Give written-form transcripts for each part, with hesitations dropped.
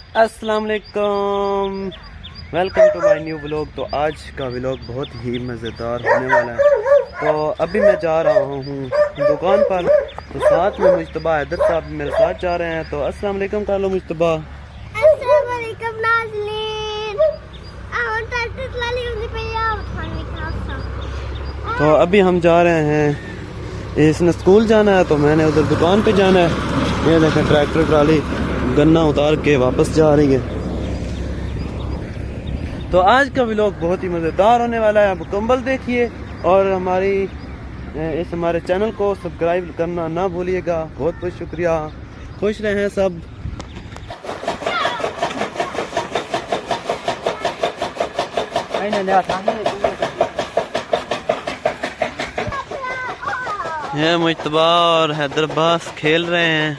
अस्सलाम वालेकुम, welcome to my new vlog. तो आज का व्लॉग बहुत ही मज़ेदार होने वाला है। तो अभी मैं जा रहा हूँ दुकान पर, तो साथ में मुश्तबा हैदर साहब मेरे साथ जा रहे हैं। तो अस्सलाम वालेकुम कर लो मुश्तबा। अस्सलाम वालेकुम नाज़रीन। तो अभी हम जा रहे हैं, इसने स्कूल जाना है तो मैंने उधर दुकान पे जाना है। ये देखें ट्रैक्टर ट्राली गन्ना उतार के वापस जा रही है। तो आज का व्लॉग बहुत ही मज़ेदार होने वाला है, आप मुकम्मल देखिए और हमारे चैनल को सब्सक्राइब करना ना भूलिएगा। बहुत बहुत शुक्रिया, खुश रहें सब। ये मुश्तबा और हैदरबास खेल रहे हैं।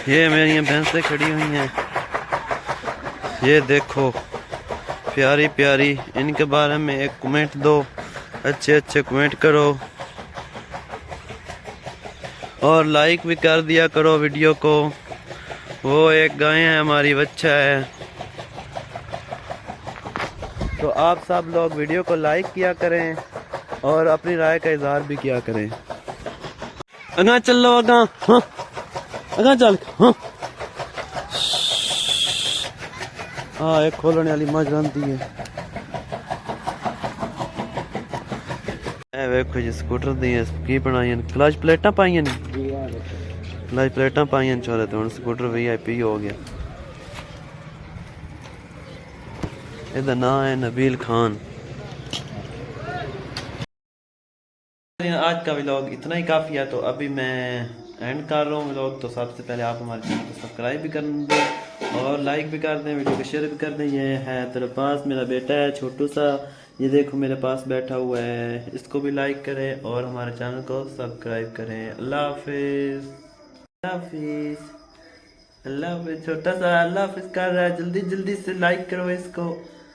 ये मेरी भैंसें खड़ी हुई हैं, ये देखो प्यारी प्यारी। इनके बारे में एक कमेंट दो, अच्छे अच्छे कमेंट करो और लाइक भी कर दिया करो वीडियो को। वो एक गाय है हमारी, बच्चा है। तो आप सब लोग वीडियो को लाइक किया करें और अपनी राय का इजहार भी किया करें। अगा चल लो, अगा हाँ, अगा चल हाँ। हाँ, एक खोलने वाली मज रही है। वेखो जी स्कूटर दी की बनाई, क्लच प्लेटा पाई, क्लच प्लेटा पाई चोरे। तो हम स्कूटर VIP हो गया। इसका नाम है नबील खान। आज का व्लॉग इतना ही काफ़ी है, तो अभी मैं एंड कर रहा हूँ व्लॉग। तो सबसे पहले आप हमारे चैनल को सब्सक्राइब भी कर दें और लाइक भी कर दें, वीडियो को शेयर भी कर दें। ये है तेरे पास मेरा बेटा है छोटू सा, ये देखो मेरे पास बैठा हुआ है। इसको भी लाइक करें और हमारे चैनल को सब्सक्राइब करें। अल्लाह हाफिज़, अल्लाह हाफिज़, अल्लाह हाफिज़। छोटा सा अल्लाह हाफिज़ कर रहा है, जल्दी जल्दी से लाइक करो इसको।